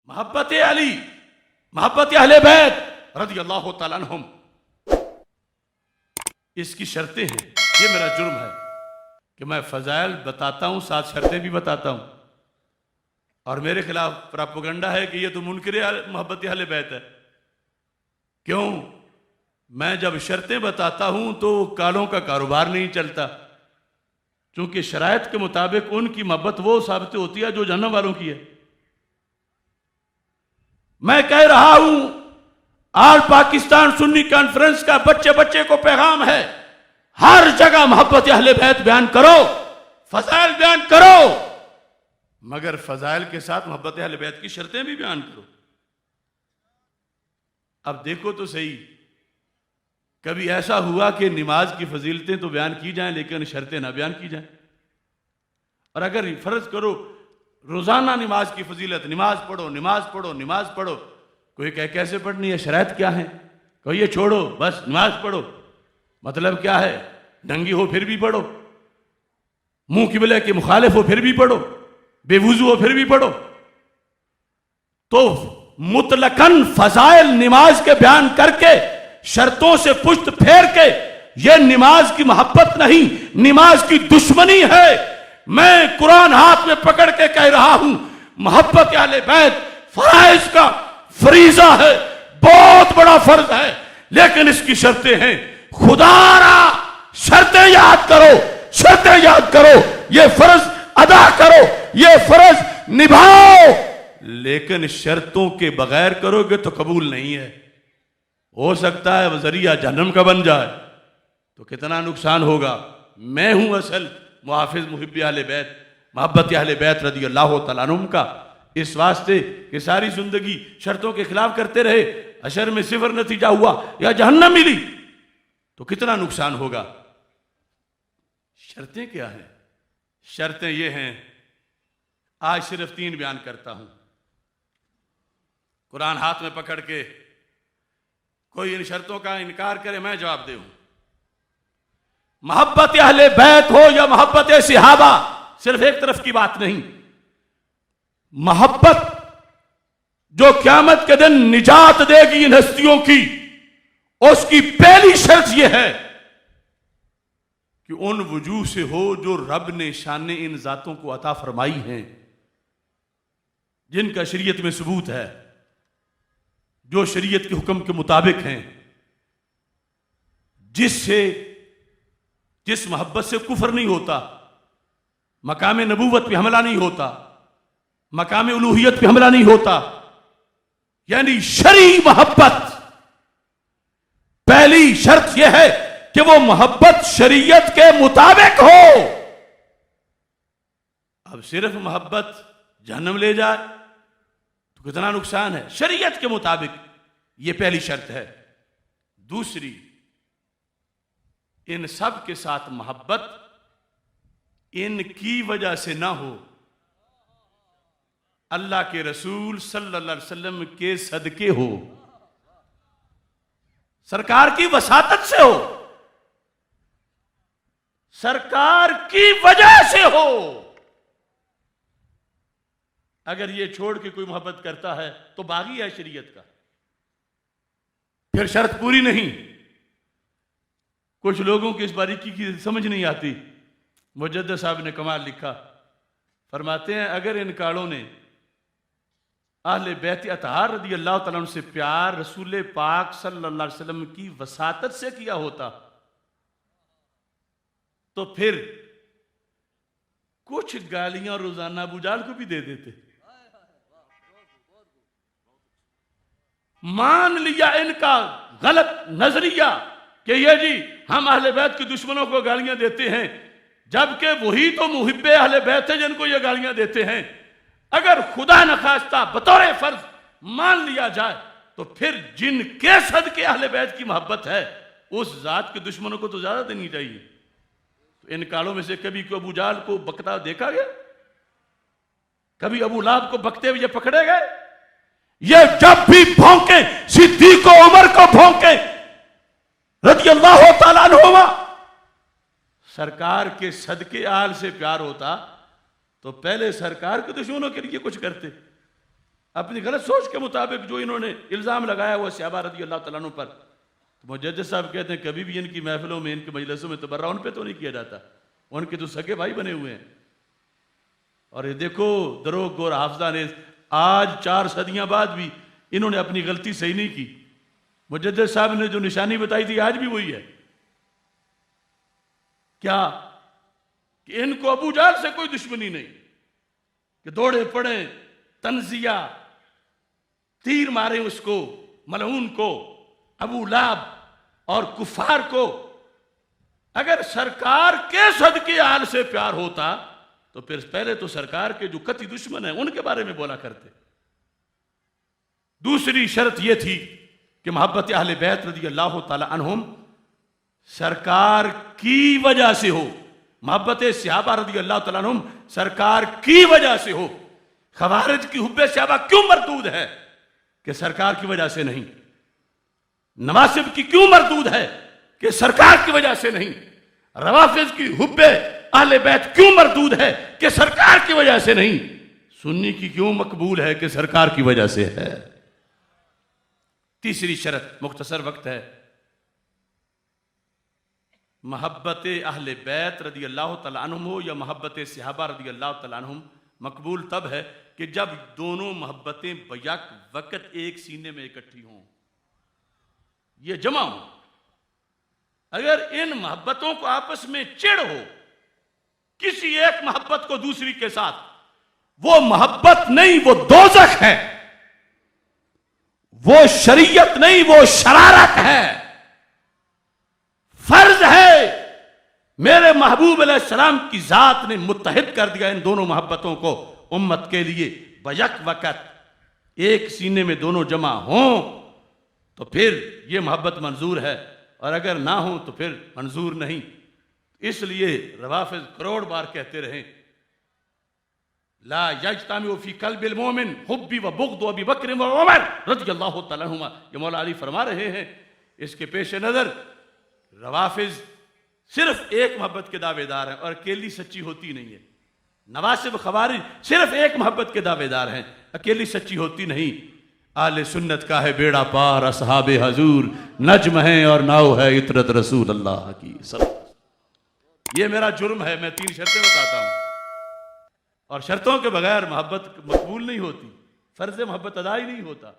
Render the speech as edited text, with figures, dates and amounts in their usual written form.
मोहब्बत अली, मोहब्बत अहले बैत रज़ी अल्लाह तआला अन्हुम, इसकी शर्तें हैं। ये मेरा जुर्म है कि मैं फजाइल बताता हूं, साथ शर्तें भी बताता हूं, और मेरे खिलाफ प्रोपेगेंडा है कि ये तो मुनकिर मोहब्बत अहले बैत है। क्यों? मैं जब शर्तें बताता हूं तो कालों का कारोबार नहीं चलता, क्योंकि शराइत के मुताबिक उनकी मोहब्बत वो साबित होती है जो जहन्नम वालों की है। मैं कह रहा हूं, आज पाकिस्तान सुन्नी कॉन्फ्रेंस का बच्चे बच्चे को पैगाम है, हर जगह मोहब्बत अहले बैत बयान करो, फजाइल बयान करो, मगर फजाइल के साथ मोहब्बत अहले बैत की शर्तें भी बयान करो। अब देखो तो सही, कभी ऐसा हुआ कि नमाज की फजीलतें तो बयान की जाएं लेकिन शर्तें ना बयान की जाएं। और अगर फर्ज करो रोजाना नमाज की फजीलत, नमाज पढ़ो, नमाज पढ़ो, नमाज पढ़ो, कोई कहे कैसे पढ़नी है, शराइत क्या है, कोई ये छोड़ो बस नमाज पढ़ो, मतलब क्या है, नंगी हो फिर भी पढ़ो, मुंह किबले के मुखालिफ हो फिर भी पढ़ो, बेवुजू हो फिर भी पढ़ो, तो मुतलकन फजाइल नमाज के बयान करके शर्तों से पुष्ट फेर के ये नमाज की मोहब्बत नहीं, नमाज की दुश्मनी है। मैं कुरान हाथ में पकड़ के कह रहा हूं, मोहब्बत अहले बैत फराइज का फरीजा है, बहुत बड़ा फर्ज है, लेकिन इसकी शर्तें हैं। खुदारा शर्तें याद करो, शर्तें याद करो, ये फर्ज अदा करो, ये फर्ज निभाओ, लेकिन शर्तों के बगैर करोगे तो कबूल नहीं है। हो सकता है वज़रिया जहन्नम का बन जाए तो कितना नुकसान होगा। मैं हूं असल मुहाफिज मुहिब्बे अहले बैत, मोहब्बत अहले बैत रज़ी अल्लाह तआला अन्हुम का, इस वास्ते कि सारी जिंदगी शर्तों के खिलाफ करते रहे, अशर में सिफर नतीजा हुआ या जहन्नम मिली तो कितना नुकसान होगा। शर्तें क्या हैं? शर्तें ये हैं, आज सिर्फ 3 बयान करता हूं, कुरान हाथ में पकड़ के कोई इन शर्तों का इनकार करे मैं जवाब दूं। मोहब्बत अहले बैत हो या मोहब्बत सहाबा, सिर्फ एक तरफ की बात नहीं, मोहब्बत जो क़यामत के दिन निजात देगी इन हस्तियों की, उसकी पहली शर्त यह है कि उन वजूह से हो जो रब ने शान इन जातों को अता फरमाई हैं, जिनका शरीयत में सबूत है, जो शरीयत के हुक्म के मुताबिक हैं, जिस मोहब्बत से कुफर नहीं होता, मकाम नबूवत पे हमला नहीं होता, मकाम उलूहियत पे हमला नहीं होता, यानी शरई मोहब्बत। पहली शर्त यह है कि वो मोहब्बत शरीयत के मुताबिक हो। अब सिर्फ मोहब्बत जहन्नम ले जाए तो कितना नुकसान है। शरीयत के मुताबिक, ये पहली शर्त है। दूसरी, इन सब के साथ मोहब्बत इनकी वजह से ना हो, अल्लाह के रसूल सल्लल्लाहु अलैहि वसल्लम के सदके हो, सरकार की वसातत से हो, सरकार की वजह से हो। अगर ये छोड़ के कोई मोहब्बत करता है तो बागी है शरीयत का, फिर शर्त पूरी नहीं। कुछ लोगों की इस बारीकी की समझ नहीं आती। मुजद्दिद साहब ने कमाल लिखा, फरमाते हैं अगर इन कालों ने अहले बैत अतहार रज़ी अल्लाह तआला अन्हु से प्यार रसूल पाक सल्लल्लाहु अलैहि वसल्लम की वसातत से किया होता तो फिर कुछ गालियां रोजाना अबू जाल को भी दे देते। मान लिया इनका गलत नजरिया कि ये जी हम अहले बैत के दुश्मनों को गालियां देते हैं, जबकि वही तो मुहिब्बे अहले बैत है जिनको ये गालियां देते हैं। अगर खुदा न खास्ता बतौर फर्ज मान लिया जाए तो फिर जिनके सदके अहले बैत की मोहब्बत है उस जात के दुश्मनों को तो ज्यादा देनी चाहिए। तो इन कालों में से कभी को अबू जाल को बकता देखा गया? कभी अबू लाहब को बकते हुए पकड़े गए? ये जब भी भौंके, सिद्दीक उमर को भौंके रज़ी अल्लाह तआला अन्हुमा, सरकार के सदके आल से प्यार होता तो पहले सरकार के दुश्मनों के लिए कुछ करते। अपनी गलत सोच के मुताबिक जो इन्होंने इल्ज़ाम लगाया हुआ सहाबा रज़ी अल्लाह तआला अन्हुम पर। तो मुजद्दिद साहब कहते हैं कभी भी इनकी महफिलों में, इनके मजलिसों में तबर्रा उन पे तो नहीं किया जाता, उनके तो सगे भाई बने हुए हैं। और ये देखो दरोग और हाफजा ने आज 4 सदियां बाद भी इन्होंने अपनी गलती सही नहीं की। मुजद्दिद साहब ने जो निशानी बताई थी आज भी वही है। क्या कि इनको अबू जहल से कोई दुश्मनी नहीं, कि दौड़े पड़े तंजिया तीर मारे उसको, मलऊन को, अबू लाब और कुफार को। अगर सरकार के सदके आल से प्यार होता तो फिर पहले तो सरकार के जो कतई दुश्मन है उनके बारे में बोला करते। दूसरी शर्त यह थी कि मोहब्बत अहले बैत रज़ी अल्लाह तआला अन्हुम सरकार की वजह से हो, मोहब्बत सहाबा रज़ी अल्लाह तआला अन्हुम सरकार की वजह से हो। खवारिज की हुब्बे सहाबा क्यों मरदूद है कि सरकार की वजह से नहीं। नवासिब की क्यों मरदूद है कि सरकार की वजह से नहीं। रवाफिज की हुब्बे अहले बैत क्यों मरदूद है कि सरकार की वजह से नहीं। सुन्नी की क्यों मकबूल है कि सरकार की वजह से है। तीसरी शर्त, मुख्तसर वक्त है, मोहब्बत अहले बैत रज़ी अल्लाह तआला अन्हुम हो या मोहब्बत सहाबा रज़ी अल्लाह तआला अन्हुम, मकबूल तब है कि जब दोनों मोहब्बतें बैक वक्त एक सीने में इकट्ठी हों, ये जमा हो। अगर इन मोहब्बतों को आपस में चिढ़ हो किसी एक मोहब्बत को दूसरी के साथ, वो मोहब्बत नहीं, वो दोज़ख है, वो शरीयत नहीं, वो शरारत है। फर्ज है मेरे महबूब अलैहिस्सलाम की जात ने मुत्तहिद कर दिया इन दोनों मोहब्बतों को उम्मत के लिए। बैक वक्त एक सीने में दोनों जमा हों तो फिर यह मोहब्बत मंजूर है, और अगर ना हो तो फिर मंजूर नहीं। इसलिए रवाफिज करोड़ बार कहते रहे, ला यज्तमिउ फी कल्बिल मोमिन हुब्बी व बुग़्दु अबी बकर व उमर रज़ियल्लाहु तआला अन्हुमा। ये मौला अली फरमा रहे हैं। इसके पेश नजर रवाफिज सिर्फ एक मोहब्बत के दावेदार हैं और अकेली सच्ची होती नहीं है। नवासिब खवारिज सिर्फ एक मोहब्बत के दावेदार हैं, अकेली सच्ची होती नहीं। आले सुन्नत का है बेड़ा पार, असहाबे हजूर नज्म है और नाव है इतरत रसूल अल्लाह की। सब ये मेरा जुर्म है, मैं 3 शर्तें बताता हूं, और शर्तों के बगैर मोहब्बत मकबूल नहीं होती, फर्ज मोहब्बत अदा ही नहीं होता।